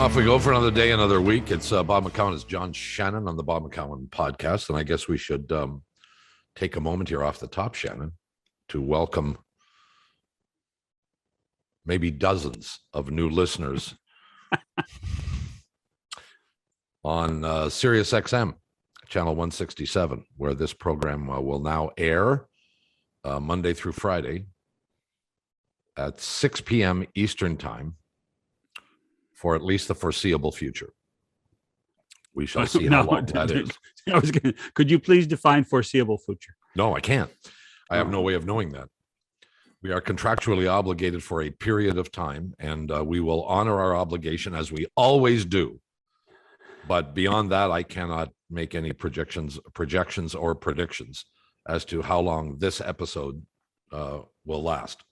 Off we go for another day, another week. It's Bob McCowan. It's John Shannon on the Bob McCowan podcast. And I guess we should take a moment here off the top, Shannon, to welcome maybe dozens of new listeners on Sirius XM, channel 167, where this program will now air Monday through Friday at 6 p.m. Eastern Time for at least the foreseeable future. We shall see how long that is. Could you please define foreseeable future? No, I can't. I have no way of knowing that. We are contractually obligated for a period of time, and we will honor our obligation as we always do. But beyond that, I cannot make any projections or predictions as to how long this episode will last.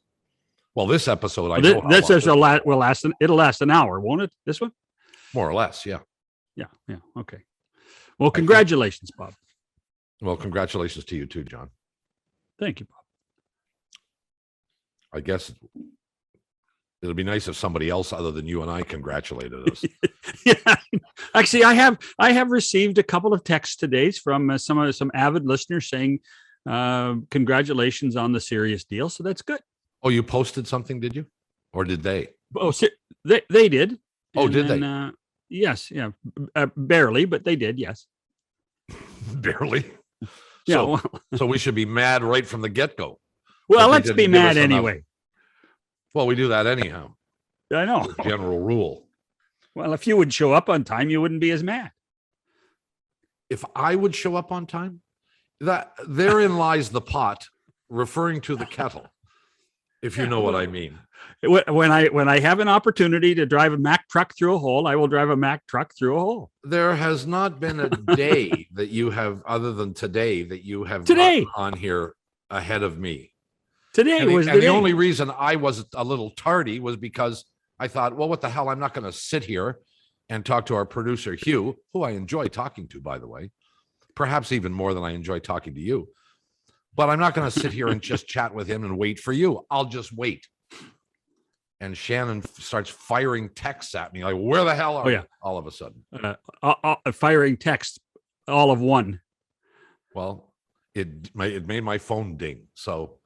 Well, this episode, it'll last an hour, won't it? This one? More or less, yeah. Yeah. Okay. Well, congratulations, Bob. Well, congratulations to you too, John. Thank you, Bob. I guess it'll be nice if somebody else other than you and I congratulated us. Yeah. Actually, I have received a couple of texts today from some avid listeners saying congratulations on the Sirius deal. So that's good. Oh, you posted something, did you? Or did they? Oh, they did. Oh, did they? Yes. Yeah. Barely, but they did. Yes. Barely. Yeah. So we should be mad right from the get-go. Well, let's be mad anyway. Well, we do that anyhow. I know. General rule. Well, if you would show up on time, you wouldn't be as mad. If I would show up on time, that therein lies the pot, referring to the kettle. If you know what I mean. When I have an opportunity to drive a Mack truck through a hole, I will drive a Mack truck through a hole. There has not been a day that you have, other than today, that you have gotten on here ahead of me. Today was the only reason I was a little tardy was because I thought, well, what the hell? I'm not going to sit here and talk to our producer, Hugh, who I enjoy talking to, by the way, perhaps even more than I enjoy talking to you. But I'm not going to sit here and just chat with him and wait for you. I'll just wait. And Shannon starts firing texts at me like, where the hell are you? All of a sudden. Firing texts, all of one. Well, it made my phone ding. So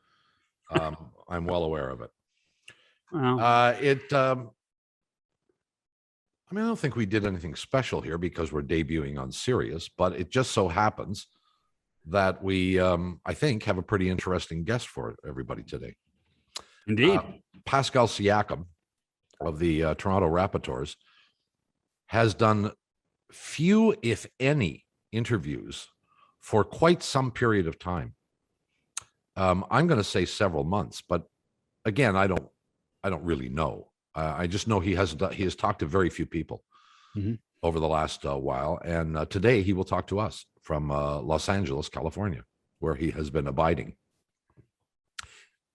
I'm well aware of it. Wow. I don't think we did anything special here because we're debuting on Sirius, but it just so happens that we, I think, have a pretty interesting guest for everybody today. Indeed. PASCAL SIAKAM of the Toronto Raptors has done few, if any, interviews for quite some period of time. I'm going to say several months, but again, I don't really know. I just know he has talked to very few people over the last while, and today he will talk to us from Los Angeles, California, where he has been abiding.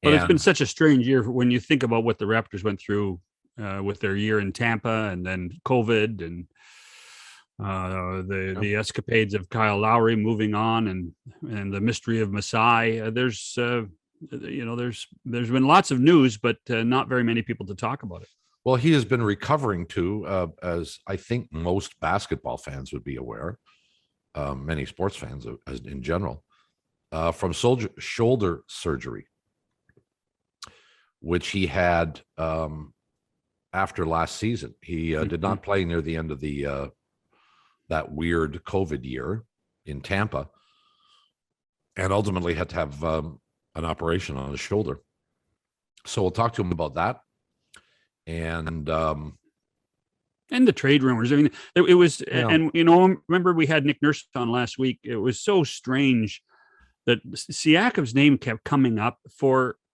But it's been such a strange year when you think about what the Raptors went through with their year in Tampa, and then COVID, and the escapades of Kyle Lowry moving on, and the mystery of Masai. There's been lots of news, but not very many people to talk about it. Well, he has been recovering too, as I think most basketball fans would be aware. Many sports fans in general, from shoulder surgery, which he had after last season. He did not play near the end of that weird COVID year in Tampa, and ultimately had to have an operation on his shoulder. So we'll talk to him about that. And the trade rumors. I mean, it was, and remember we had Nick Nurse on last week. It was so strange that Siakam's name kept coming up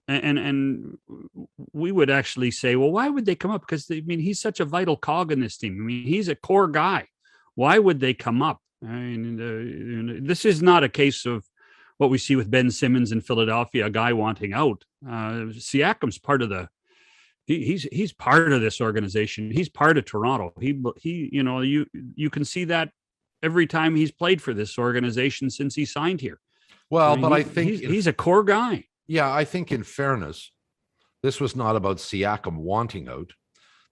and we would actually say, well, why would they come up? Because he's such a vital cog in this team. I mean, he's a core guy. Why would they come up? I mean, this is not a case of what we see with Ben Simmons in Philadelphia, a guy wanting out. Siakam's part of he's part of this organization. He's part of Toronto. You can see that every time he's played for this organization since he signed here. Well, I think he's a core guy. Yeah, I think in fairness, this was not about Siakam wanting out.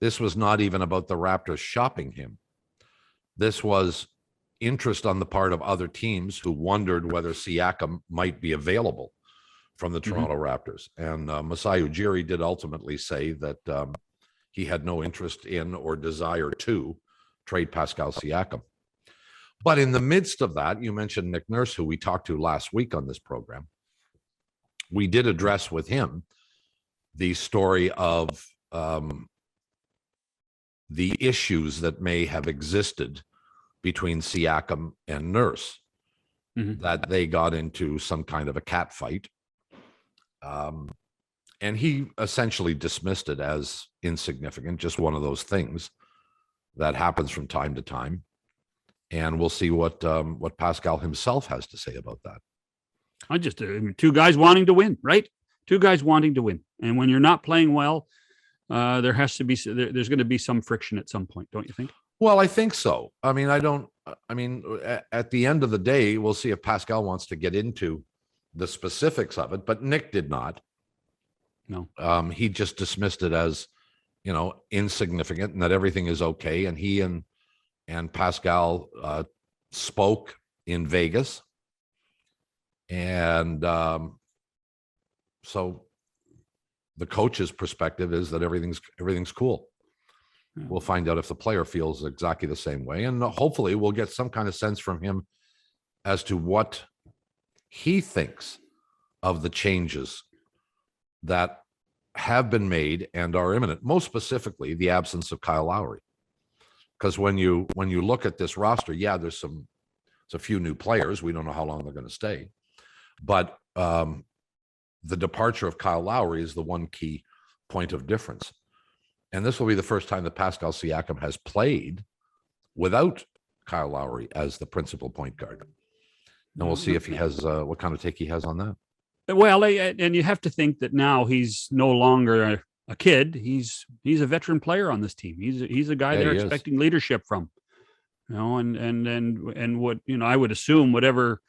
This was not even about the Raptors shopping him. This was interest on the part of other teams who wondered whether Siakam might be available from the Toronto Raptors. And Masai Ujiri did ultimately say that he had no interest in or desire to trade Pascal Siakam. But in the midst of that, you mentioned Nick Nurse, who we talked to last week on this program. We did address with him the story of the issues that may have existed between Siakam and Nurse, that they got into some kind of a cat fight. And he essentially dismissed it as insignificant, just one of those things that happens from time to time. And we'll see what Pascal himself has to say about that. I just two guys wanting to win, right? Two guys wanting to win, and when you're not playing well, there has to be there's going to be some friction at some point, don't you think? Well, I think so. I mean, at the end of the day, we'll see if Pascal wants to get into the specifics of it, but Nick did not. No, he just dismissed it as, insignificant and that everything is okay. And he and Pascal spoke in Vegas. And so the coach's perspective is that everything's cool. Yeah. We'll find out if the player feels exactly the same way. And hopefully we'll get some kind of sense from him as to what he thinks of the changes that have been made and are imminent, most specifically the absence of Kyle Lowry. Because when you look at this roster, yeah, it's a few new players. We don't know how long they're going to stay. But the departure of Kyle Lowry is the one key point of difference. And this will be the first time that Pascal Siakam has played without Kyle Lowry as the principal point guard. And we'll see if he has what kind of take he has on that. Well, and you have to think that now he's no longer a kid. He's a veteran player on this team. He's a guy they're expecting leadership from. And what I would assume whatever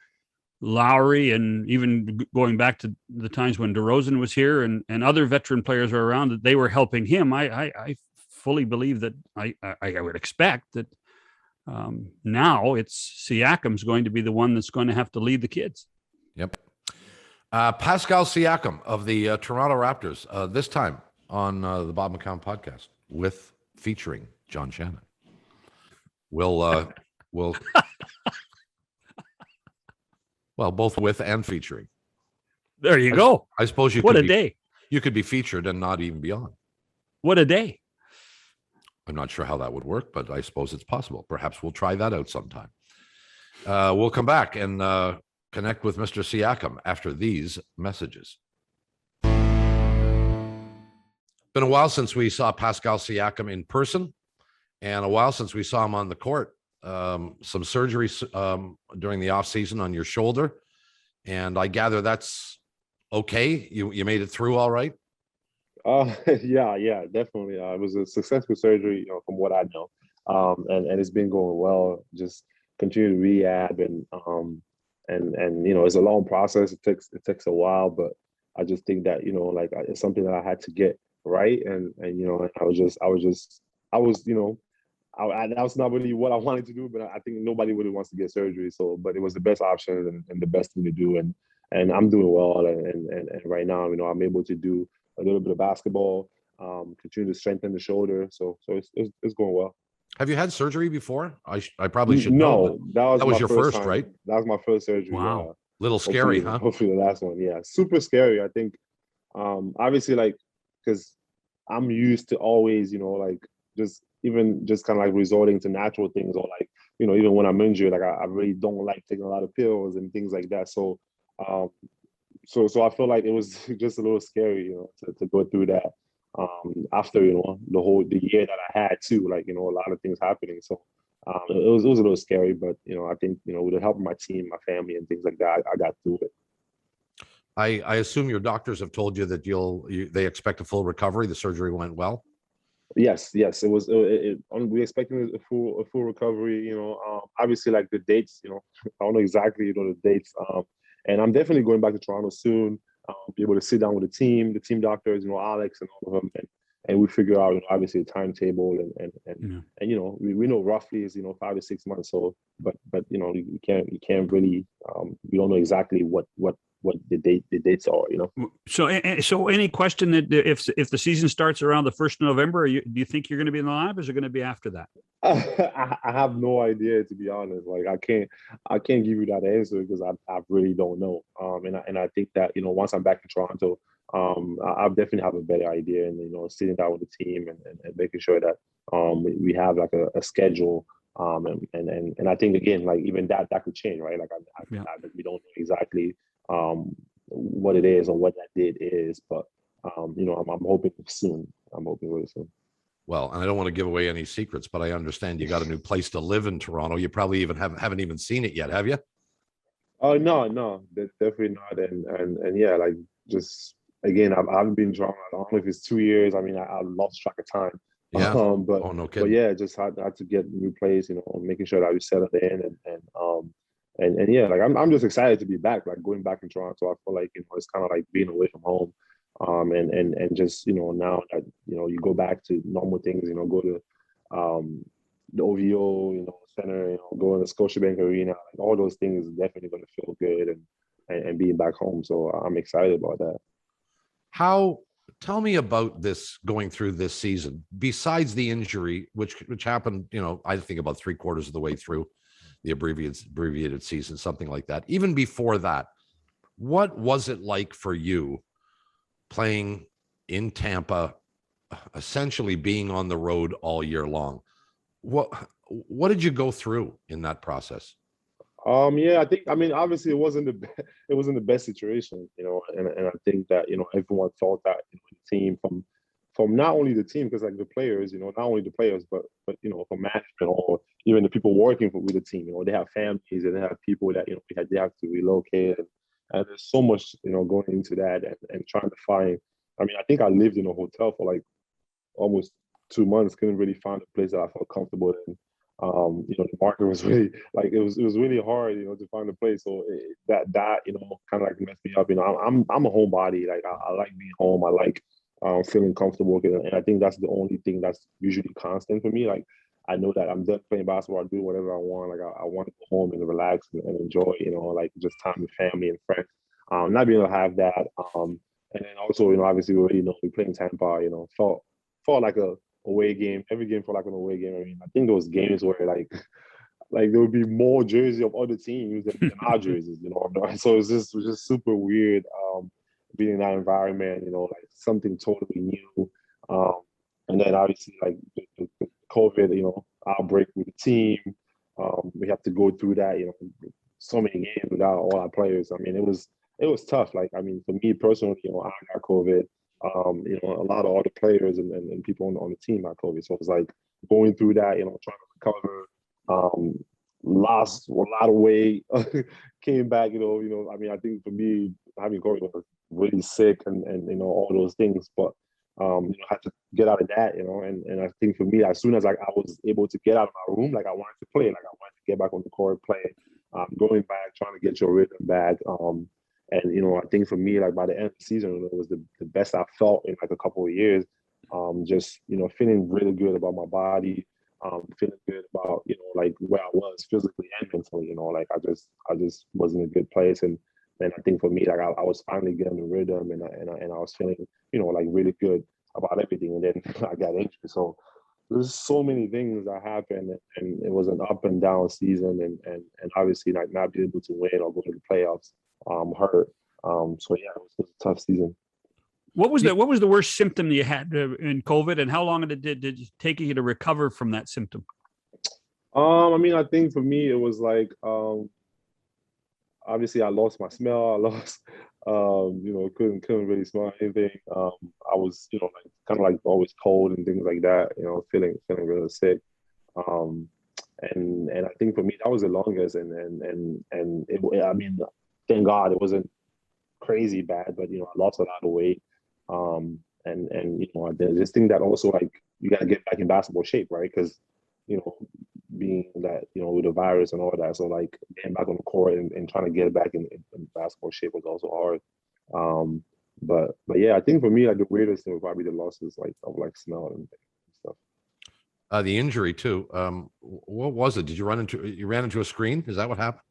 Lowry and even going back to the times when DeRozan was here and other veteran players were around, that they were helping him. I fully believe that I would expect that now it's Siakam's going to be the one that's going to have to lead the kids. Yep. Pascal Siakam of the Toronto Raptors, this time on the Bob McCown podcast featuring John Shannon. We'll well, both with and featuring. There you go. I suppose you. What a day! You could be featured and not even be on. What a day! I'm not sure how that would work, but I suppose it's possible. Perhaps we'll try that out sometime. We'll come back and connect with Mr. Siakam after these messages. Been a while since we saw Pascal Siakam in person, and a while since we saw him on the court. Some surgery during the off season on your shoulder, and I gather that's okay. You made it through all right. Yeah, definitely. It was a successful surgery, from what I know, and it's been going well. Just continue to rehab and it's a long process. It takes a while, but I just think that it's something that I had to get right, and that was not really what I wanted to do, but I think nobody really wants to get surgery. But it was the best option and the best thing to do. And I'm doing well. And right now, I'm able to do a little bit of basketball, continue to strengthen the shoulder. So it's going well. Have you had surgery before? I probably should know. No, that was your first, time. right? That was my first surgery. Wow. Little scary, huh? Hopefully the last one. Yeah, super scary. I think, obviously, because I'm used to always, just kind of like resorting to natural things, or even when I'm injured, I really don't like taking a lot of pills and things like that. So so I feel like it was just a little scary, to go through that after the year that I had too, a lot of things happening. So it was a little scary, but I think with the help of my team, my family, and things like that, I got through it. I assume your doctors have told you that they expect a full recovery. The surgery went well. Yes, it was. We expecting a full recovery. Obviously, the dates. I don't know exactly the dates. And I'm definitely going back to Toronto soon. Be able to sit down with the team doctors, Alex and all of them, and we figure out, obviously a timetable Yeah. and we know roughly is 5 to 6 months. So, but you can't really we don't know exactly what the dates are. So any question that if the season starts around the 1st of November, do you think you're going to be in the lineup, or is it going to be after that? I have no idea, to be honest. Like I can't give you that answer because I really don't know. And I think that once I'm back in Toronto, I'll definitely have a better idea, and sitting down with the team and making sure that we have like a schedule. And I think again, like even that could change, right? Like we don't know exactly what it is or what that date is, but I'm hoping soon. I'm hoping really soon. Well, and I don't want to give away any secrets, but I understand you got a new place to live in Toronto. You probably even haven't even seen it yet, have you? Oh no, definitely not. And yeah, like just again, I've been drawn. I don't know if it's 2 years. I mean, I lost track of time. Yeah. But Oh, no but kidding. yeah, just had to get a new place. Making sure that we settled in and yeah, like I'm just excited to be back. Like going back in Toronto, I feel like it's kind of like being away from home. And just now that you go back to normal things. Go to the OVO, center, go in the Scotiabank Arena, like all those things is definitely going to feel good and being back home. So I'm excited about that. Tell me about this going through this season, besides the injury, which happened, I think about 3/4 of the way through the abbreviated season, something like that. Even before that, what was it like for you playing in Tampa, essentially being on the road all year long? What did you go through in that process? Yeah, I mean, obviously it wasn't the best situation, and I think that everyone thought that the team from not only the team, because like the players, not only the players, but from management or even the people working with the team, they have families and they have people that they have to relocate, and there's so much going into that and trying to find. I mean, I think I lived in a hotel for like almost 2 months, couldn't really find a place that I felt comfortable in. The market was really like it was really hard, to find a place. So that kind of like messed me up. I'm a homebody. Like I like being home. I like feeling comfortable, and I think that's the only thing that's usually constant for me. Like I know that I'm done playing basketball. I do whatever I want. Like I want to go home and relax and enjoy. Like just time with family and friends. Not being able to have that. And then also, obviously we already know we play in Tampa. Felt like a away game. Every game felt like an away game. I mean, I think those games where like there would be more jersey of other teams than our jerseys. So it was just super weird being in that environment. Like something totally new. And then obviously like the COVID, outbreak with the team. We have to go through that. So many games without all our players. I mean, it was tough. Like I mean, for me personally, I got COVID. A lot of other players and people on the team had COVID. So it was like going through that, trying to recover, lost a lot of weight, came back, I mean, I think for me, having COVID was really sick and all those things, but I had to get out of that, and I think for me, as soon as I was able to get out of my room, like I wanted to play, like I wanted to get back on the court, play, going back, trying to get your rhythm back. And I think for me, like by the end of the season, it was the best I felt in like a couple of years. Just feeling really good about my body, feeling good about like where I was physically and mentally. Like I just was in a good place, and I think for me, like I was finally getting the rhythm, and I was feeling like really good about everything. And then I got injured, so there's so many things that happened, and it was an up and down season, and obviously like not being able to win or go to the playoffs hurt. So yeah, it was a tough season. What was the worst symptom you had in COVID, and how long did it take you to recover from that symptom? I mean, I think for me it was like obviously I lost my smell. I lost couldn't really smell anything. I was like kind of like always cold and things like that. Feeling really sick. Um, and I think for me that was the longest. And I mean, thank God it wasn't crazy bad, but I lost a lot of weight. And there's this thing that also like you got to get back in basketball shape, right? Because being that with the virus and all that, so like getting back on the court and trying to get back in basketball shape was also hard. But yeah, I think for me, like the weirdest thing would probably be the losses, like of like smell and stuff. The injury too. What was it? Did you ran into a screen? Is that what happened?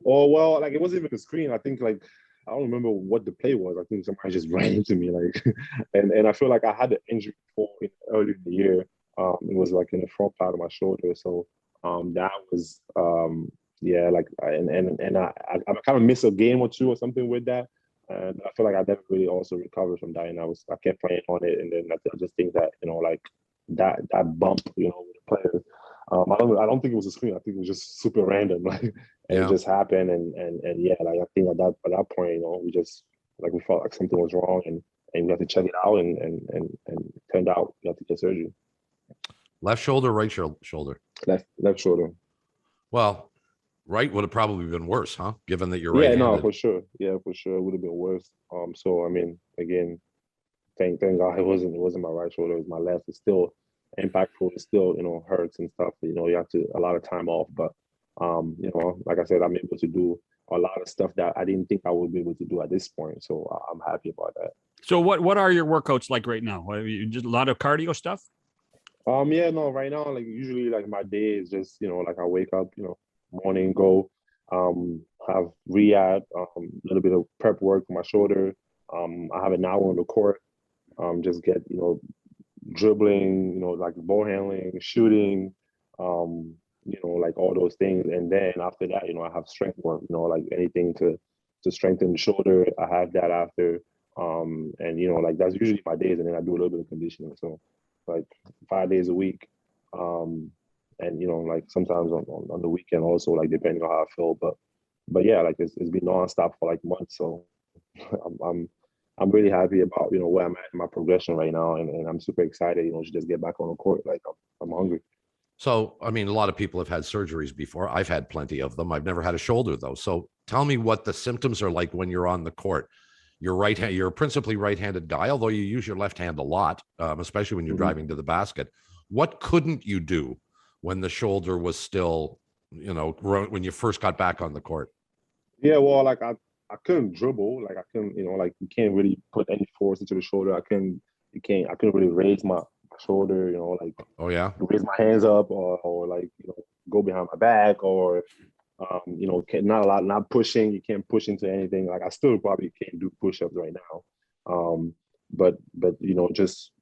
Oh well, like it wasn't even a screen. I think like I don't remember what the play was. I think somebody just ran into me, like, and I feel like I had the injury before earlier in the year. It was like in the front part of my shoulder, so that was yeah, like I kind of missed a game or two or something with that, and I feel like I never really also recovered from that, and I kept playing on it, and then I just think that like that bump, with the player. I don't think it was a screen. I think it was just super random. Like and it Yeah. just happened and yeah, like I think at that point, we just like we felt like something was wrong and we had to check it out and it turned out we had to get surgery. Left shoulder, right shoulder. Left shoulder. Well, right would have probably been worse, huh? Given that you're Yeah, no, right-handed. for sure. Yeah, for sure. It would have been worse. So I mean, again, thank God it wasn't my right shoulder, it was my left. It's still impactful, it still, hurts and stuff. You have to a lot of time off. But like I said, I'm able to do a lot of stuff that I didn't think I would be able to do at this point. So I'm happy about that. So what are your workouts like right now? Just a lot of cardio stuff? Yeah, no, right now, like usually like my day is just, like I wake up, morning, go, have rehab, a little bit of prep work for my shoulder. I have an hour on the court, just get, dribbling, like ball handling, shooting, like all those things. And then after that, I have strength work, like anything to strengthen the shoulder. I have that after. And like that's usually my days, and then I do a little bit of conditioning. So like 5 days a week. And like sometimes on the weekend also, like depending on how I feel. But yeah, like it's been nonstop for like months. So I'm I'm really happy about where I'm at in my progression right now, and I'm super excited to just get back on the court. Like I'm hungry. So, I mean, a lot of people have had surgeries before. I've had plenty of them. I've never had a shoulder though. So, tell me what the symptoms are like when you're on the court. You're right. You're a principally right-handed guy, although you use your left hand a lot, especially when you're Mm-hmm. driving to the basket. What couldn't you do when the shoulder was still, when you first got back on the court? Yeah, well, like I couldn't dribble, like I couldn't, like you can't really put any force into the shoulder. I couldn't really raise my shoulder, like Oh yeah. raise my hands up or like go behind my back or not a lot, not pushing. You can't push into anything. Like I still probably can't do push-ups right now. But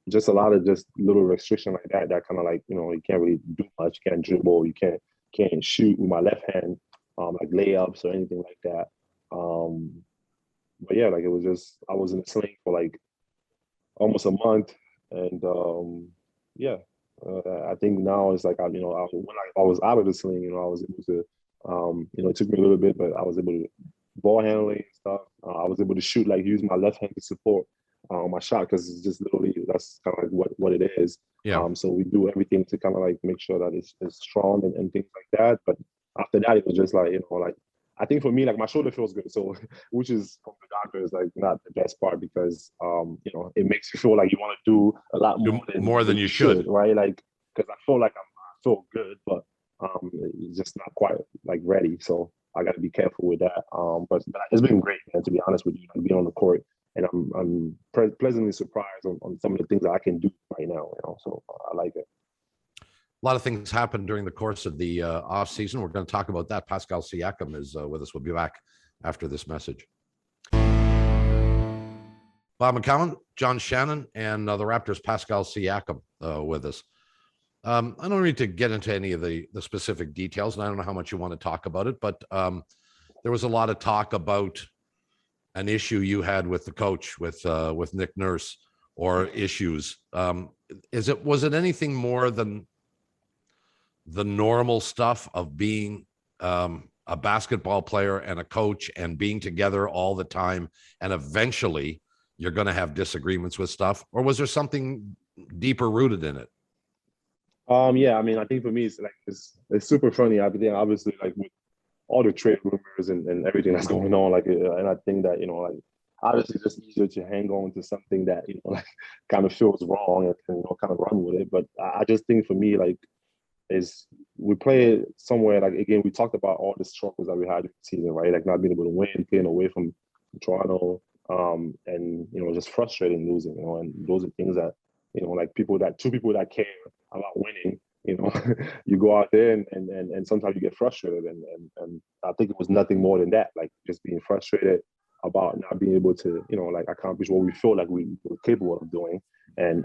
just a lot of just little restriction like that kind of like you can't really do much. You can't dribble. You can't shoot with my left hand, like layups or anything like that. But yeah, like it was just I was in a sling for like almost a month, and yeah, I think now it's like when I was out of the sling, I was able to, it took me a little bit, but I was able to ball handling and stuff. I was able to shoot, like use my left hand to support my shot because it's just literally that's kind of like what it is. Yeah. So we do everything to kind of like make sure that it's strong and things like that. But after that, it was just like like I think for me, like my shoulder feels good. So which is from the doctor is like not the best part because it makes you feel like you want to do a lot Do more than you should. right? Like because I feel like I feel good, but it's just not quite like ready. So I got to be careful with that. But it's been great, man. To be honest with you, like being on the court, and I'm pleasantly surprised on some of the things that I can do right now. So I like it. A lot of things happened during the course of the off season. We're going to talk about that. Pascal Siakam is with us. We'll be back after this message. Bob McCown, John Shannon, and the Raptors' Pascal Siakam with us. I don't need to get into any of the specific details, and I don't know how much you want to talk about it, but there was a lot of talk about an issue you had with the coach, with Nick Nurse, or issues. Was it anything more than the normal stuff of being a basketball player and a coach and being together all the time, and eventually you're going to have disagreements with stuff? Or was there something deeper rooted in it? Yeah, I mean, I think for me, it's like it's super funny. I think obviously like with all the trade rumors and everything that's going on, like, and I think that like obviously it's just easier to hang on to something that like kind of feels wrong and kind of run with it. But I just think for me, like, is we play somewhere like again we talked about all the struggles that we had this season, right? Like not being able to win, playing away from Toronto, and just frustrating losing, and those are things that, like two people that care about winning, you go out there and sometimes you get frustrated, and I think it was nothing more than that, like just being frustrated about not being able to, like accomplish what we feel like we were capable of doing. And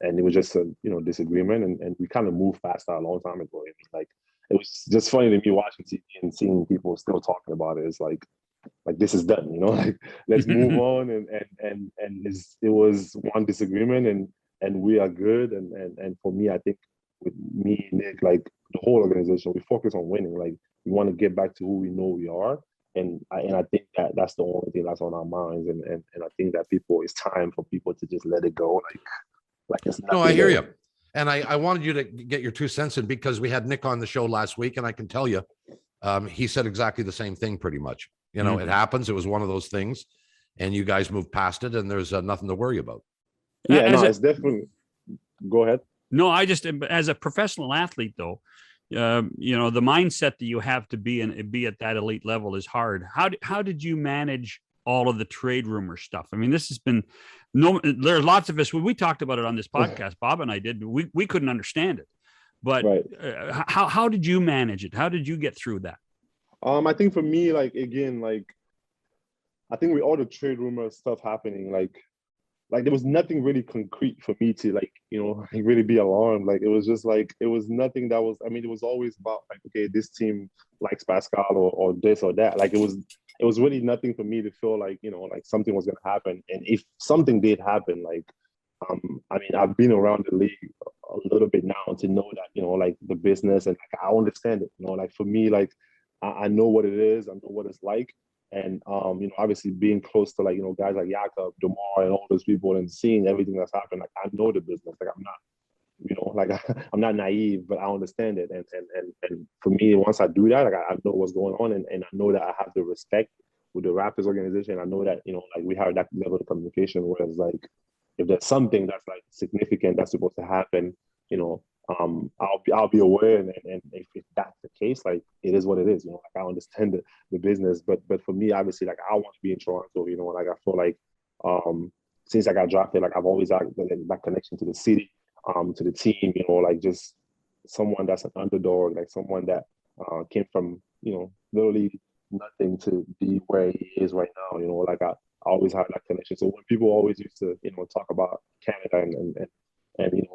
it was just a disagreement, and we kind of moved past that a long time ago. Like it was just funny to me watching TV and seeing people still talking about it. It's like this is done, like let's move on, and it was one disagreement, and we are good. And for me, I think with me, Nick, like the whole organization, we focus on winning. Like we want to get back to who we know we are. And I think that's the only thing that's on our minds. And I think that it's time for people to just let it go. Like it's nothing. No, I hear you. And I wanted you to get your 2 cents in, because we had Nick on the show last week, and I can tell you, he said exactly the same thing pretty much. It happens. It was one of those things, and you guys moved past it, and there's nothing to worry about. Yeah, it's definitely. Go ahead. No, I just, as a professional athlete, though, the mindset that you have to be at that elite level is hard. How did you manage all of the trade rumor stuff? I mean, this has been there's lots of us, when we talked about it on this podcast, Bob and I did, we couldn't understand it, but right. How did you manage it? How did you get through that? I think for me, like, again, like, I think with all the trade rumor stuff happening, like there was nothing really concrete for me to really be alarmed. Like it was just like, it was nothing that was, it was always about like, okay, this team likes Pascal or this or that. Like it was really nothing for me to feel like, like something was going to happen. And if something did happen, like, I've been around the league a little bit now to know that, like the business, and like, I understand it, like for me, like I know what it is, I know what it's like. And, obviously being close to like, guys like Jakob, DeMar, and all those people, and seeing everything that's happened, like I know the business. Like I'm not, like I'm not naive, but I understand it. And for me, once I do that, like I know what's going on, and I know that I have the respect with the Raptors organization. I know that, like we have that level of communication, whereas like if there's something that's like significant that's supposed to happen, I'll be aware, and if that's the case, like it is what it is, like I understand the business, but for me, obviously, like I want to be in Toronto, like I feel like since I got drafted, like I've always had that connection to the city, to the team, like just someone that's an underdog, like someone that came from literally nothing to be where he is right now, like I always had that connection. So when people always used to talk about Canada and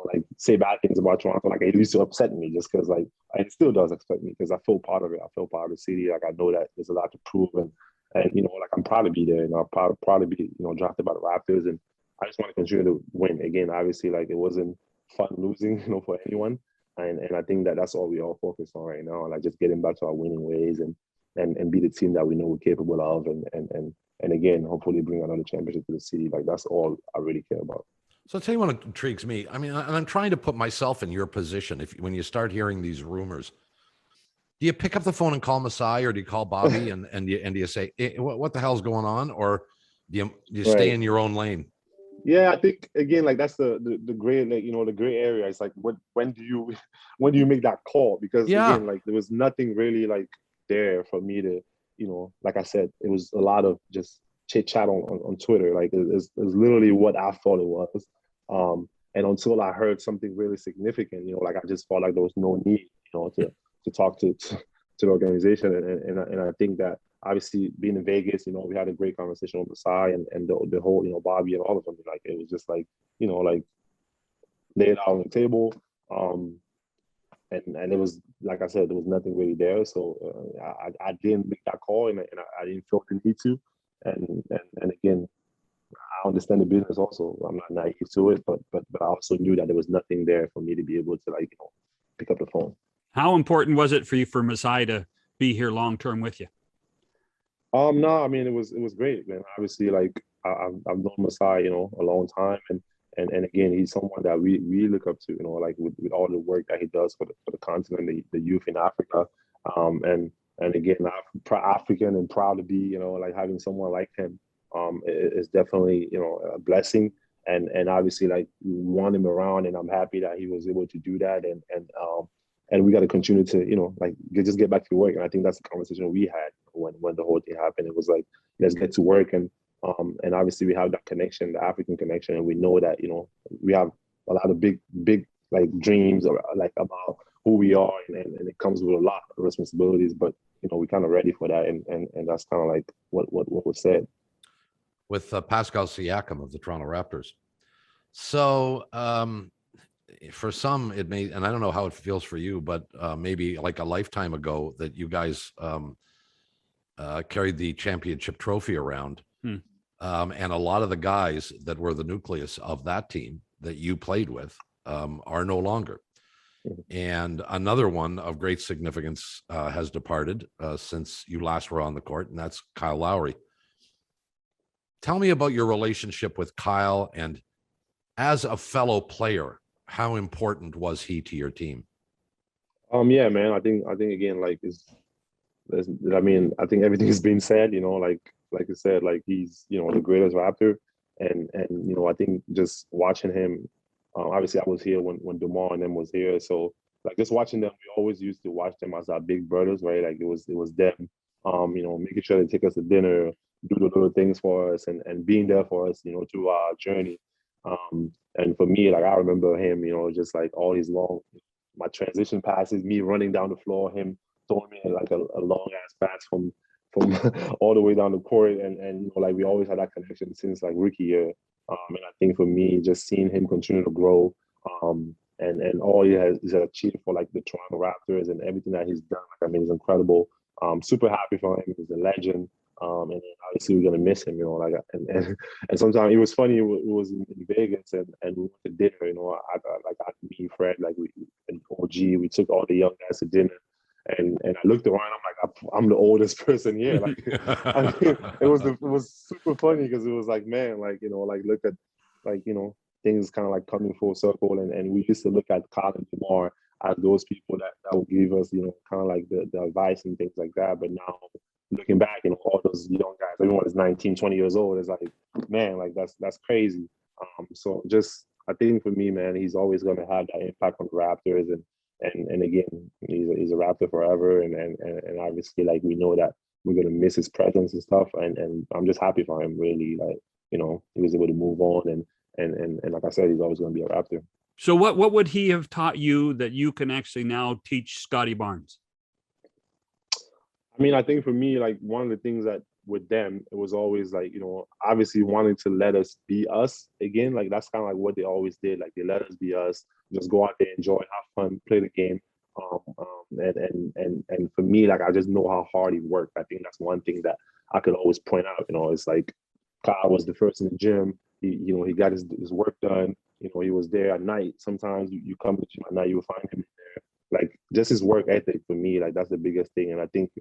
like say bad things about Toronto, like it used to upset me, just because like it still does upset me, because I feel part of it. I feel part of the city. Like I know that there's a lot to prove, and like I'm proud to be there, and I'm proud to be drafted by the Raptors, and I just want to continue to win. Again, obviously, like it wasn't fun losing, for anyone, and I think that's all we all focus on right now, like just getting back to our winning ways, and be the team that we know we're capable of, and again, hopefully bring another championship to the city. Like that's all I really care about. So I'll tell you what intrigues me. And I'm trying to put myself in your position. When you start hearing these rumors, do you pick up the phone and call Masai, or do you call Bobby and do you say, what the hell's going on? Or do you stay in your own lane? Yeah, I think again, like that's the gray, like, the gray area. It's like, when do you make that call? Because again, like there was nothing really like there for me to, like I said, it was a lot of just chit chat on Twitter. Like it's literally what I thought it was. And until I heard something really significant, like I just felt like there was no need, to talk to the organization. And I think that obviously being in Vegas, we had a great conversation with Masai and the whole, Bobby and all of them. Like it was just like, like lay it out on the table. And it was, like I said, there was nothing really there. So I didn't make that call, and I didn't feel the need to. And again, I understand the business also. I'm not naive to it, but I also knew that there was nothing there for me to be able to pick up the phone. How important was it for Masai to be here long term with you? No, it was great, man. Obviously, like I've known Masai, a long time, and again, he's someone that we look up to, like with all the work that he does for the continent, the youth in Africa, and again, I'm African and proud to be, like having someone like him. Is definitely, a blessing, and obviously, like we want him around, and I'm happy that he was able to do that, and we got to continue to, like just get back to work. And I think that's the conversation we had when the whole thing happened. It was like, let's get to work, and And obviously we have that connection, the African connection, and we know that, we have a lot of big like dreams or like about who we are, and it comes with a lot of responsibilities, but we're kind of ready for that, and that's kind of like what was said. With Pascal Siakam of the Toronto Raptors. So for some, it may, and I don't know how it feels for you, but maybe like a lifetime ago that you guys carried the championship trophy around. And a lot of the guys that were the nucleus of that team that you played with are no longer. And another one of great significance has departed since you last were on the court, and that's Kyle Lowry. Tell me about your relationship with Kyle, and as a fellow player, how important was he to your team? Yeah, man. I think again, like I think everything has been said. Like I said, like he's the greatest Raptor, and I think just watching him. Obviously, I was here when DeMar and them was here, so like just watching them, we always used to watch them as our big brothers, right? Like it was them, making sure they take us to dinner, do the little things for us, and being there for us, through our journey. And for me, like I remember him, just like all these my transition passes, me running down the floor, him throwing me like a long ass pass from all the way down the court, and like we always had that connection since like rookie year. And I think for me, just seeing him continue to grow, and all he has achieved for like the Toronto Raptors and everything that he's done, like I mean, it's incredible. Super happy for him. He's a legend. And obviously we're gonna miss him, like, and sometimes it was funny. It was in Vegas, and we went to dinner. Me, Fred, like and OG, we took all the young guys to dinner, and I looked around. I'm like, I'm the oldest person here. Like, I mean, it was super funny because it was like, man, like like look at, like things kind of like coming full circle, and we used to look at Kyle and DeMar as those people that would give us, kind of like the advice and things like that. But now, looking back, all those young guys, everyone is 19, 20 years old. It's like, man, like that's crazy. So just, I think for me, man, he's always going to have that impact on the Raptors, and again, he's a Raptor forever, and obviously, like, we know that we're going to miss his presence and stuff, and I'm just happy for him, really. Like, he was able to move on, and like I said, he's always going to be a Raptor. So what would he have taught you that you can actually now teach Scotty Barnes? I mean, I think for me, like, one of the things that with them, it was always like, obviously wanting to let us be us again. Like, that's kind of like what they always did. Like, they let us be us, just go out there, enjoy, have fun, play the game. And for me, like, I just know how hard he worked. I think that's one thing that I could always point out. It's like Kyle was the first in the gym. He got his work done. He was there at night. Sometimes you come to the gym at night, you will find him there. Like, just his work ethic for me, like, that's the biggest thing. And I think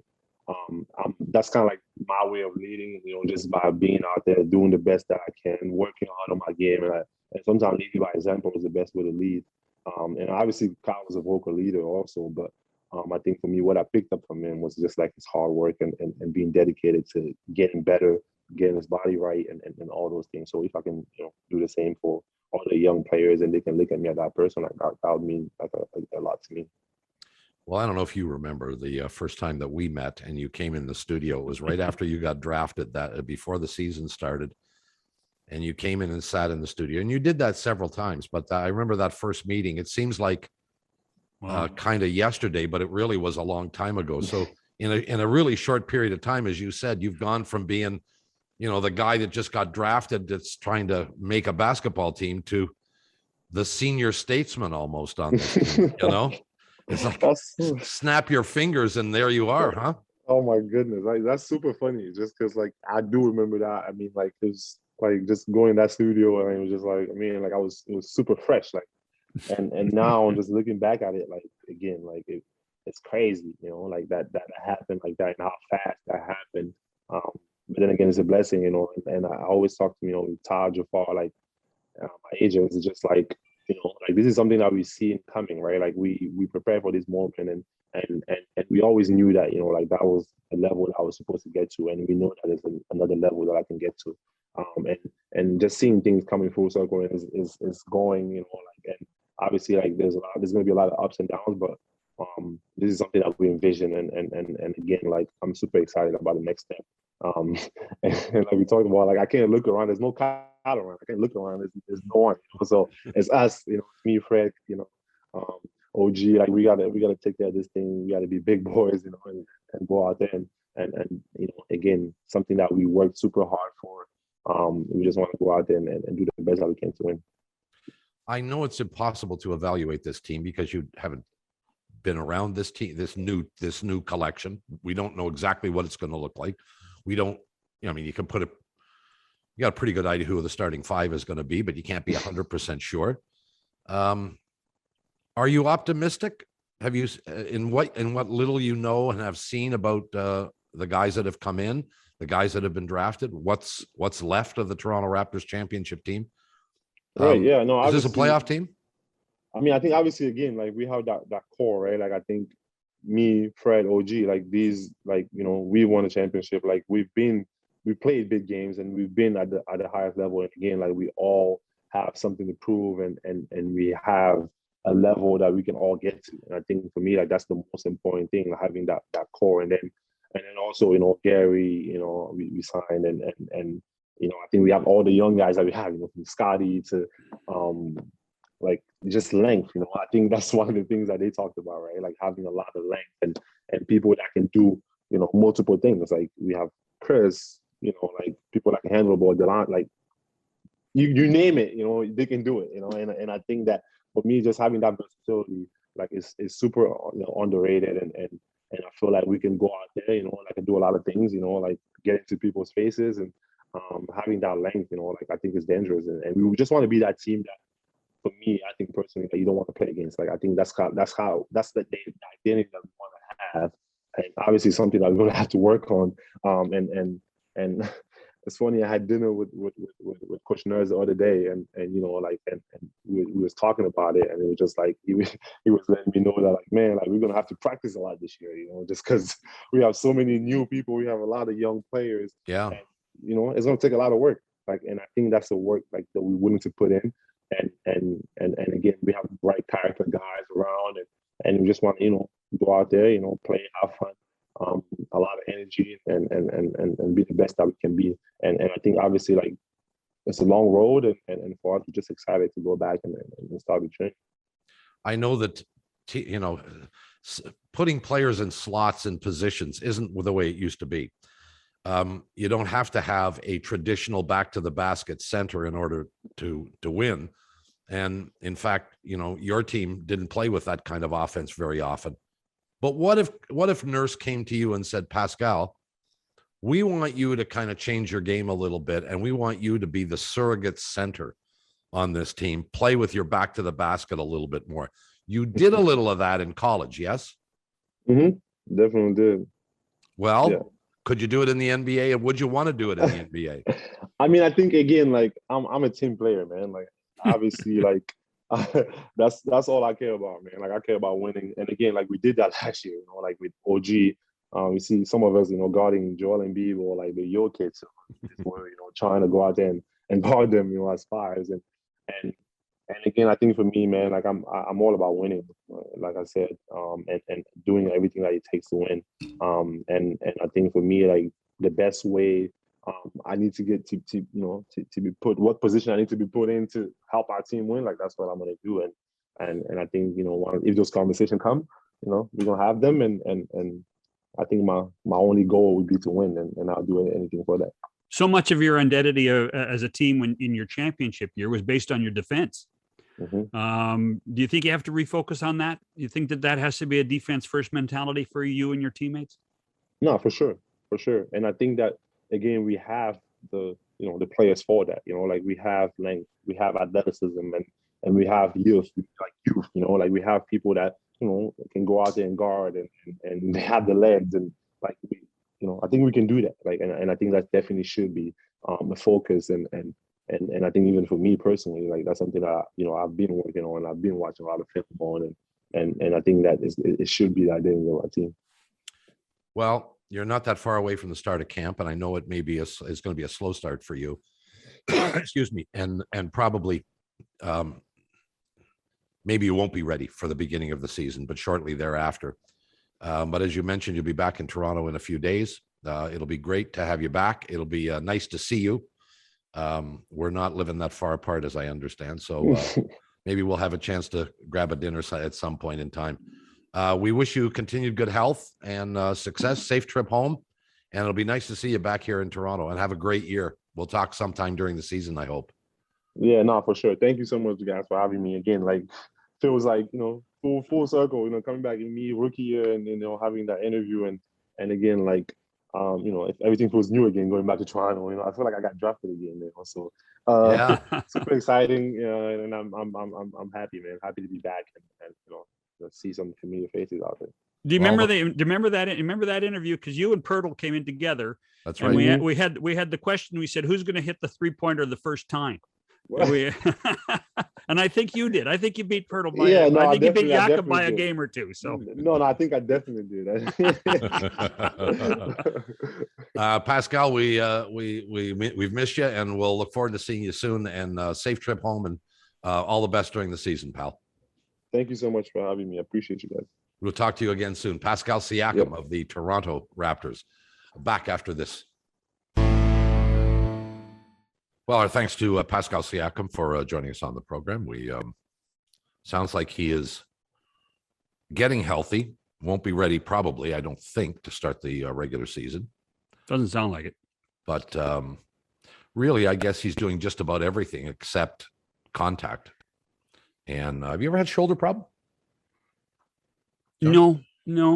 that's kind of like my way of leading, just by being out there, doing the best that I can, working hard on my game. And sometimes leading by example is the best way to lead. And obviously, Kyle was a vocal leader also, but I think for me, what I picked up from him was just like his hard work and being dedicated to getting better, getting his body right, and all those things. So if I can, do the same for all the young players, and they can look at me as that person, like that would mean like a lot to me. Well, I don't know if you remember the first time that we met and you came in the studio. It was right after you got drafted, that before the season started, and you came in and sat in the studio, and you did that several times. But I remember that first meeting. It seems like kind of yesterday, but it really was a long time ago. So in a really short period of time, as you said, you've gone from being, the guy that just got drafted that's trying to make a basketball team to the senior statesman almost on this team, It's like, snap your fingers and there you are, huh? Oh my goodness, like, that's super funny. Just because, like, I do remember that. I mean, like, it's like just going in that studio, and it was just like, I mean, like, it was super fresh, like, and now I'm just looking back at it, like, again, like, it's crazy, like that happened like that, and how fast that happened. But then again, it's a blessing, and I always talk to Todd Jafar, like, my agents, is just like, like, this is something that we see coming, right? Like, we prepare for this moment, and we always knew that, like, that was a level that I was supposed to get to, and we know that there's another level that I can get to. And just seeing things coming full circle is going, like, and obviously, like, there's going to be a lot of ups and downs, but this is something that we envision, and again, like I'm super excited about the next step. And like we talked about, like I can't look around. There's no Kyle around. I can't look around. There's no one. So it's us. Me, Fred. OG. Like we gotta take care of this thing. We gotta be big boys. And go out there and again, something that we worked super hard for. We just want to go out there and do the best that we can to win. I know it's impossible to evaluate this team because you haven't been around this team, this new collection. We don't know exactly what it's going to look like. We don't, I mean, you got a pretty good idea who the starting five is going to be, but you can't be 100% sure. Are you optimistic? Have you, in what little you know and have seen about the guys that have come in, the guys that have been drafted, what's left of the Toronto Raptors championship team? Right. Yeah. No. Is this a playoff team? I mean, I think obviously again, like we have that core, right? Like I think me, Fred, OG, like these, like we won a championship. Like we played big games and we've been at the highest level. And again, like we all have something to prove, and we have a level that we can all get to. And I think for me, like that's the most important thing, like having that core, and then also Gary, we signed, and I think we have all the young guys that we have, from Scotty to like just length. I think that's one of the things that they talked about, right? Like having a lot of length and people that can do multiple things. Like we have Chris, like people that can handle the ball, Delon, like you name it, they can do it, and I think that for me, just having that versatility, like is super underrated, and I feel like we can go out there, like and do a lot of things, like get into people's faces, and having that length, like I think is dangerous, and we just want to be that team that, for me, I think personally, that you don't want to play against. Like I think that's the identity that we want to have, and obviously something that we're going to have to work on. And it's funny, I had dinner with Coach Nurse the other day, and we was talking about it, and it was just like he was letting me know that, like, man, like we're gonna have to practice a lot this year, just because we have so many new people, we have a lot of young players. Yeah. And, it's gonna take a lot of work. Like, and I think that's the work like that we're willing to put in, and again, we have the right character guys around, and we just want to go out there, play, have fun. A lot of energy and be the best that we can be. And I think obviously like it's a long road, and for us, we're just excited to go back and start the training. I know that, putting players in slots and positions isn't the way it used to be. You don't have to have a traditional back to the basket center in order to win. And in fact, your team didn't play with that kind of offense very often. But what if Nurse came to you and said, Pascal, we want you to kind of change your game a little bit, and we want you to be the surrogate center on this team, play with your back to the basket a little bit more. You did a little of that in college, yes? Mm-hmm. Definitely did. Well, yeah. Could you do it in the NBA, and would you want to do it in the NBA? I mean, I think again, like I'm a team player, man. Like obviously, like that's all I care about, man. Like I care about winning, and again, like we did that last year, like with OG. We see some of us, guarding Joel Embiid or like the Yo kids, were trying to go out there and guard them, as fives, and again, I think for me, man, like I'm all about winning, like I said, and doing everything that it takes to win. And I think for me, like the best way I need to get to be put, what position I need to be put in to help our team win, like that's what I'm gonna do. And I think if those conversations come, we're gonna have them, and I think my only goal would be to win, and I'll do anything for that. So much of your identity as a team when in your championship year was based on your defense. Mm-hmm. Do you think you have to refocus on that? You think that has to be a defense first mentality for you and your teammates? No, for sure. And I think that again, we have the players for that. Like we have length, we have athleticism, and we have youth. Like we have people that can go out there and guard, and they have the legs, and like I think we can do that. Like, and I think that definitely should be a focus, and I think even for me personally, like that's something that I've been working on. I've been watching a lot of film on, and I think that it should be the identity of our team. Well, you're not that far away from the start of camp, and I know it may be it's going to be a slow start for you. Excuse me, and probably maybe you won't be ready for the beginning of the season, but shortly thereafter. But as you mentioned, you'll be back in Toronto in a few days. It'll be great to have you back. It'll be nice to see you. We're not living that far apart, as I understand. So maybe we'll have a chance to grab a dinner at some point in time. We wish you continued good health and success, safe trip home. And it'll be nice to see you back here in Toronto, and have a great year. We'll talk sometime during the season, I hope. Yeah, no, for sure. Thank you so much, guys, for having me again. Like, feels like, full circle, coming back in me rookie year, and having that interview, and again, like, if everything feels new again, going back to Toronto, I feel like I got drafted again, so Yeah. super exciting, and I'm happy, man, happy to be back, and see some familiar faces out there. Do you remember that interview? Because you and Pirtle came in together. That's and right. we had the question. We said, who's going to hit the 3-pointer the first time? And I think you did. I think you beat Pirtle by. Yeah, no, I think you beat I Jakob by a did. game or two. So no, I think I definitely did. Pascal, we've missed you, and we'll look forward to seeing you soon. And safe trip home, and all the best during the season, pal. Thank you so much for having me. I appreciate you guys. We'll talk to you again soon. Pascal Siakam of the Toronto Raptors, back after this. Well, our thanks to Pascal Siakam for joining us on the program. We sounds like he is getting healthy. Won't be ready, probably, I don't think, to start the regular season. Doesn't sound like it. But really, I guess he's doing just about everything except contact. And have you ever had shoulder problem? No,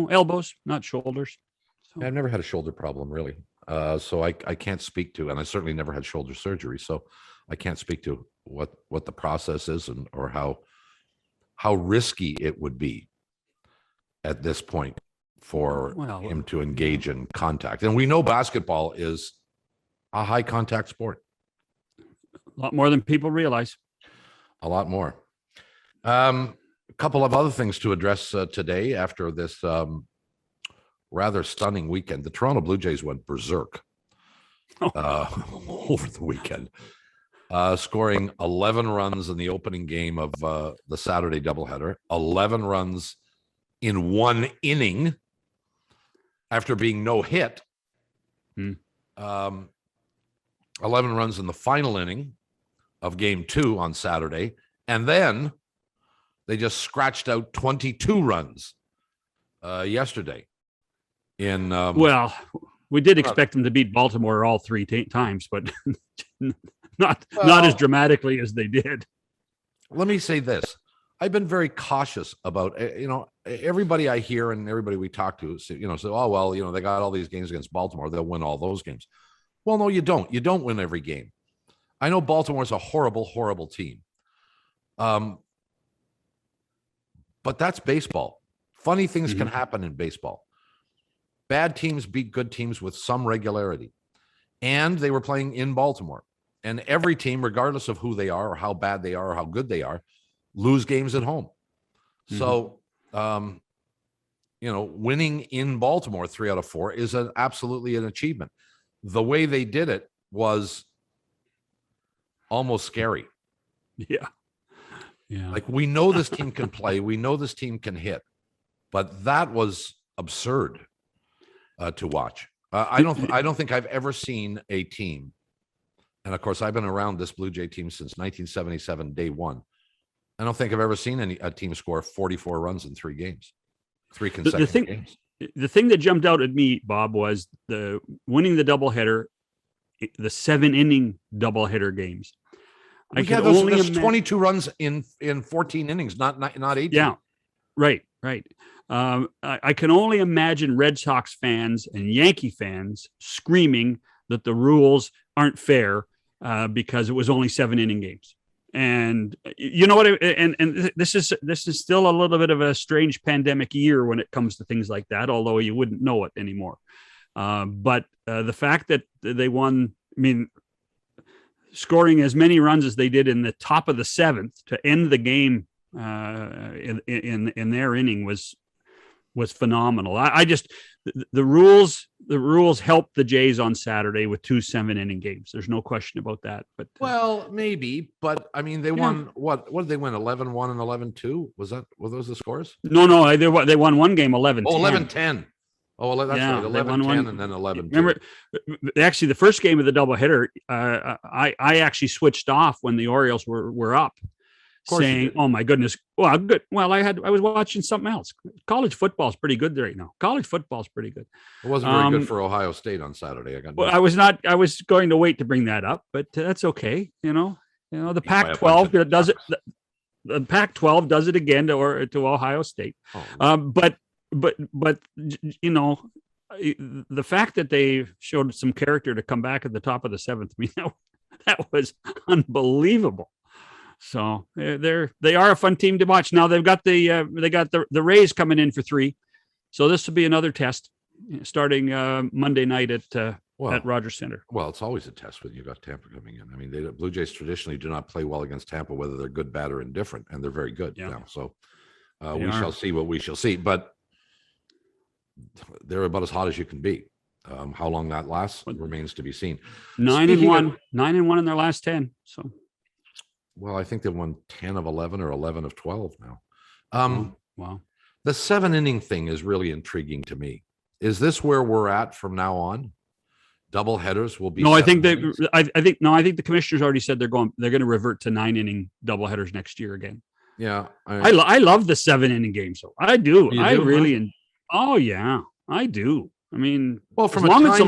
elbows, not shoulders. So. I've never had a shoulder problem, really. So I can't speak to, and I certainly never had shoulder surgery. So I can't speak to what the process is, or how risky it would be at this point for him to engage in contact. And we know basketball is a high contact sport. A lot more than people realize. A lot more. A couple of other things to address today after this rather stunning weekend. The Toronto Blue Jays went berserk over the weekend, scoring 11 runs in the opening game of the Saturday doubleheader, 11 runs in one inning after being no hit, 11 runs in the final inning of game 2 on Saturday, and then they just scratched out 22 runs yesterday. Well, we did expect them to beat Baltimore all 3 times, but not as dramatically as they did. Let me say this. I've been very cautious about, everybody I hear and everybody we talk to, say, oh, well, they got all these games against Baltimore. They'll win all those games. Well, no, you don't. You don't win every game. I know Baltimore's a horrible, horrible team. But that's baseball. Funny things can happen in baseball. Bad teams beat good teams with some regularity. And they were playing in Baltimore. And every team, regardless of who they are or how bad they are or how good they are, lose games at home. So, winning in Baltimore 3 out of 4 is absolutely an achievement. The way they did it was almost scary. Yeah. Like, we know this team can play. We know this team can hit. But that was absurd to watch. I don't think I've ever seen a team, and of course I've been around this Blue Jay team since 1977, day one. I don't think I've ever seen a team score 44 runs in 3 games, 3 consecutive games. The thing that jumped out at me, Bob, was the winning the doubleheader, the 7-inning doubleheader games. There's 22 runs in 14 innings, not 18. Yeah, right. I can only imagine Red Sox fans and Yankee fans screaming that the rules aren't fair because it was only 7-inning games. And you know what? And this is still a little bit of a strange pandemic year when it comes to things like that, although you wouldn't know it anymore. But the fact that they won, scoring as many runs as they did in the top of the 7th to end the game in their inning was was phenomenal. I just the rules helped the Jays on Saturday with 2 7-inning games. There's no question about that. But well, maybe, but I mean, they won what did they win? 11-1 and 11-2? Were those the scores? No, they won one game 11-10. Oh, 11-10. Oh, that's right. 11-10 and then 11-2. Remember, actually, the first game of the doubleheader, I actually switched off when the Orioles were up, saying, "Oh my goodness, well, good. Well, I was watching something else. College football is pretty good right now. College football is pretty good. It wasn't very good for Ohio State on Saturday. I was not. I was going to wait to bring that up, but that's okay. The Pac-12 does it. The Pac-12 does it again to Ohio State. But the fact that they showed some character to come back at the top of the seventh, I mean, that was unbelievable. So they are a fun team to watch. Now they've got the Rays coming in for 3, so this will be another test starting Monday night at Rogers Center. Well, it's always a test when you got Tampa coming in. I mean, the Blue Jays traditionally do not play well against Tampa, whether they're good, bad, or indifferent, and they're very good now. So we shall see what we shall see. But they're about as hot as you can be. How long that lasts remains to be seen. 9-1 in their last 10. So, well, I think they won 10 of 11 or 11 of 12 now. Wow. The 7-inning thing is really intriguing to me. Is this where we're at from now on? Double headers will be. No, I think the commissioners already said they're going to revert to 9-inning double headers next year again. Yeah, I love the 7-inning game. So I do. I really. Oh yeah, I do. I mean, well, as long as it's a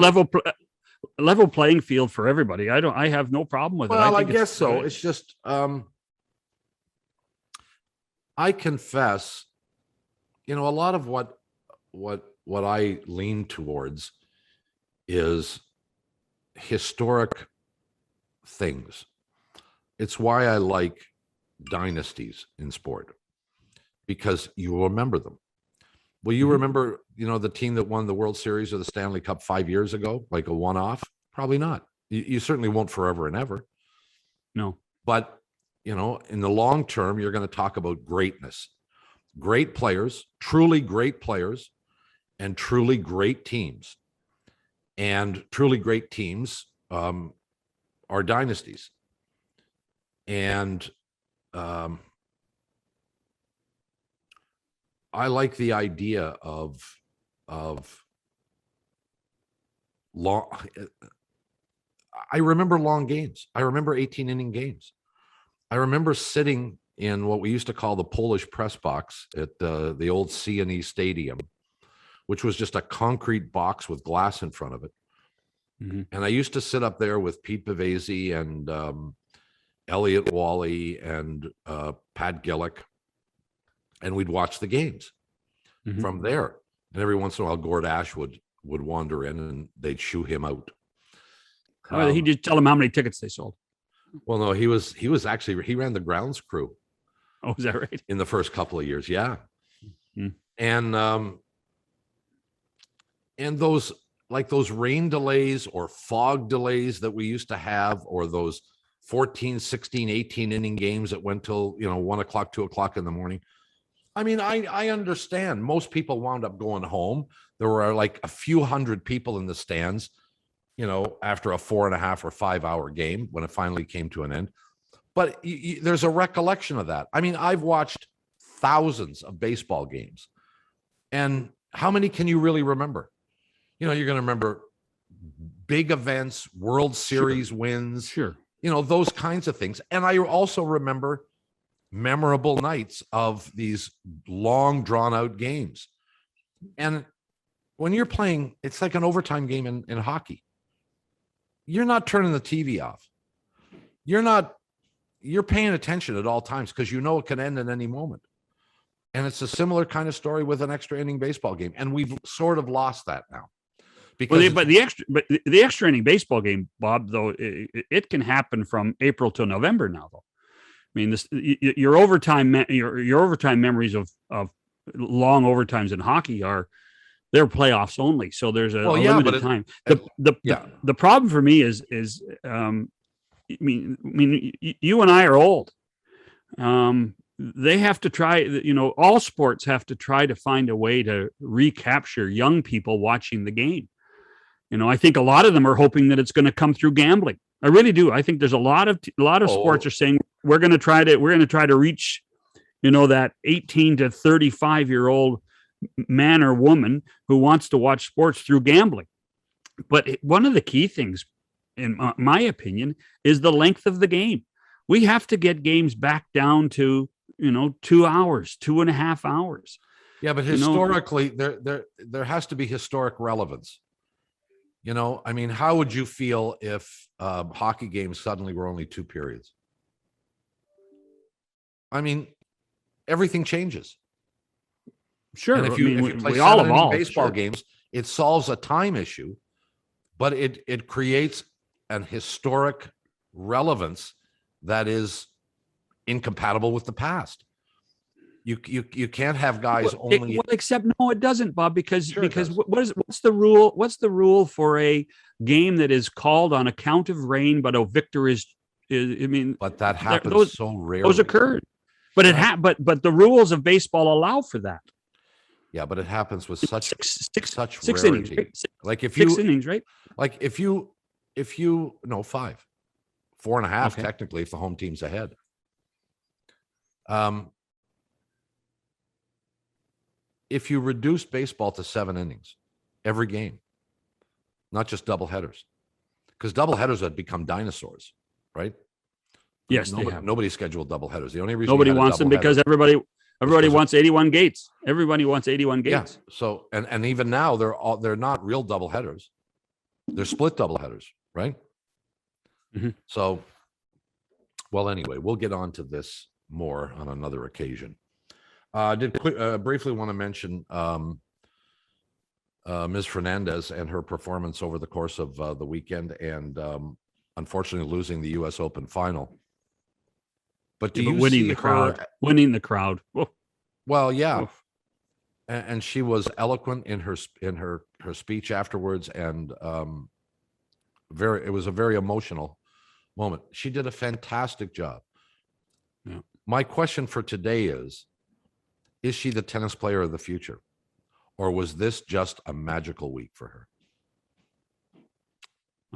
level playing field for everybody, I have no problem with it. Well, I guess so. It's just, I confess, a lot of what I lean towards is historic things. It's why I like dynasties in sport, because you remember them. Will you remember, the team that won the World Series or the Stanley Cup 5 years ago, like a one-off? Probably not. You certainly won't forever and ever. No. But, in the long term, you're going to talk about greatness. Great players, truly great players, and truly great teams. And truly great teams are dynasties. And I like the idea of long. I remember long games. I remember 18-inning games. I remember sitting in what we used to call the Polish press box at the old C&E Stadium, which was just a concrete box with glass in front of it. Mm-hmm. And I used to sit up there with Pete Bavasi and Elliot Wally and Pat Gillick, and we'd watch the games from there. And every once in a while, Gord Ash would wander in, and they'd shoo him out. He just tell them how many tickets they sold. Well, no, he was actually, he ran the grounds crew. Oh, is that right? In the first couple of years, yeah. Mm-hmm. And those rain delays or fog delays that we used to have, or those 14, 16, 18-inning games that went till 1 o'clock, 2 o'clock in the morning. I mean, I understand most people wound up going home. There were like a few hundred people in the stands, after a 4.5 or 5 hour game when it finally came to an end. But there's a recollection of that. I mean, I've watched thousands of baseball games, and how many can you really remember? You're going to remember big events, World Series wins, those kinds of things. And I also remember memorable nights of these long drawn out games. And when you're playing, it's like an overtime game in hockey. You're not turning the TV off. You're paying attention at all times, because it can end at any moment. And it's a similar kind of story with an extra inning baseball game. And we've sort of lost that now. Because the extra inning baseball game, Bob, though, it can happen from April to November now, though. I mean, your overtime memories of long overtimes in hockey they're playoffs only. So there's a limited time. The problem for me is you and I are old. they have to try, all sports have to try to find a way to recapture young people watching the game. I think a lot of them are hoping that it's going to come through gambling. I really do. I think there's a lot of sports are saying we're going to try to reach, that 18 to 35-year-old man or woman who wants to watch sports through gambling. But one of the key things, in my opinion, is the length of the game. We have to get games back down to 2 hours, 2.5 hours. Yeah, but historically, there has to be historic relevance. I mean, how would you feel if hockey games suddenly were only 2 periods? I mean, everything changes. Sure. And if you play we all 7 inning evolve. baseball games, it solves a time issue, but it creates an historic relevance that is incompatible with the past. You can't have guys only. Except no, it doesn't, Bob. Because Sure what's the rule? What's the rule for a game that is called on account of rain, but a victor is? I mean, but that happens so rarely. Those occurred, but but the rules of baseball allow for that. Yeah, but it happens with such six rarity. innings, right? Like if 6 innings, right? Like if you no 5, 4.5 technically if the home team's ahead. If you reduce baseball to 7 innings every game, not just double headers, because double headers have become dinosaurs, right? Yes, nobody scheduled double headers. The only reason nobody wants them because everybody wants 81 gates. Everybody wants 81 gates. Yeah. So and even now they're not real double headers. They're split double headers, right? Mm-hmm. So, well, anyway, we'll get on to this more on another occasion. I did briefly want to mention Ms. Fernandez and her performance over the course of the weekend, and unfortunately losing the U.S. Open final. But do you winning see the crowd? Winning the crowd. Whoa. Well, yeah, Whoa. And she was eloquent in her speech afterwards, and it was a very emotional moment. She did a fantastic job. Yeah. My question for today is she the tennis player of the future, or was this just a magical week for her?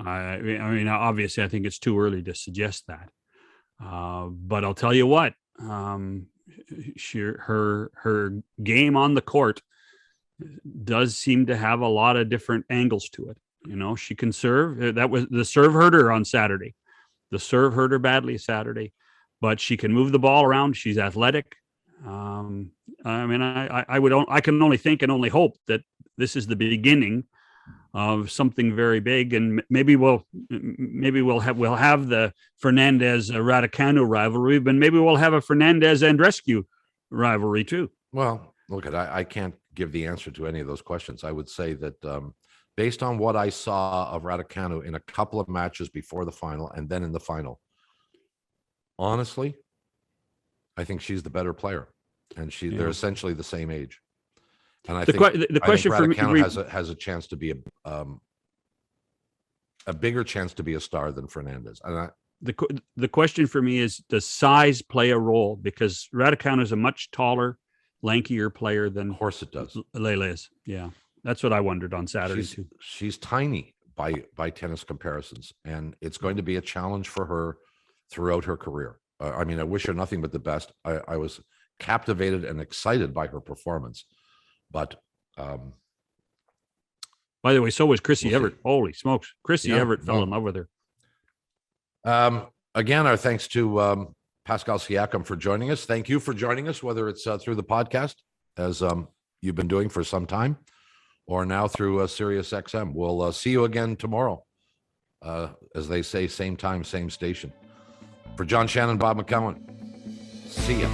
I mean, obviously, I think it's too early to suggest that. But I'll tell you what, her game on the court does seem to have a lot of different angles to it. She can serve. That was the serve hurt her on Saturday. The serve hurt her badly Saturday, but she can move the ball around. She's athletic. I mean, I can only think and only hope that this is the beginning of something very big, and maybe we'll have the Fernandez Raducanu rivalry, but maybe we'll have a Fernandez Andreescu rivalry too. Well, look, I can't give the answer to any of those questions. I would say that based on what I saw of Raducanu in a couple of matches before the final and then in the final, honestly, I think she's the better player, and they're essentially the same age. And I think the question for me has a chance to be a bigger chance to be a star than Fernandez. And the question for me is, does size play a role? Because Raducanu is a much taller, lankier player than, of course it does. Lele is. Yeah, that's what I wondered on Saturday too. She's tiny by tennis comparisons, and it's going to be a challenge for her throughout her career. I mean, I wish her nothing but the best. I was captivated and excited by her performance. But by the way, so was Chrissy Everett. Holy smokes. Chrissy Everett fell in love with her. Again, our thanks to Pascal Siakam for joining us. Thank you for joining us, whether it's through the podcast, as you've been doing for some time, or now through Sirius XM. We'll see you again tomorrow. As they say, same time, same station. For John Shannon, Bob McCowan, see ya.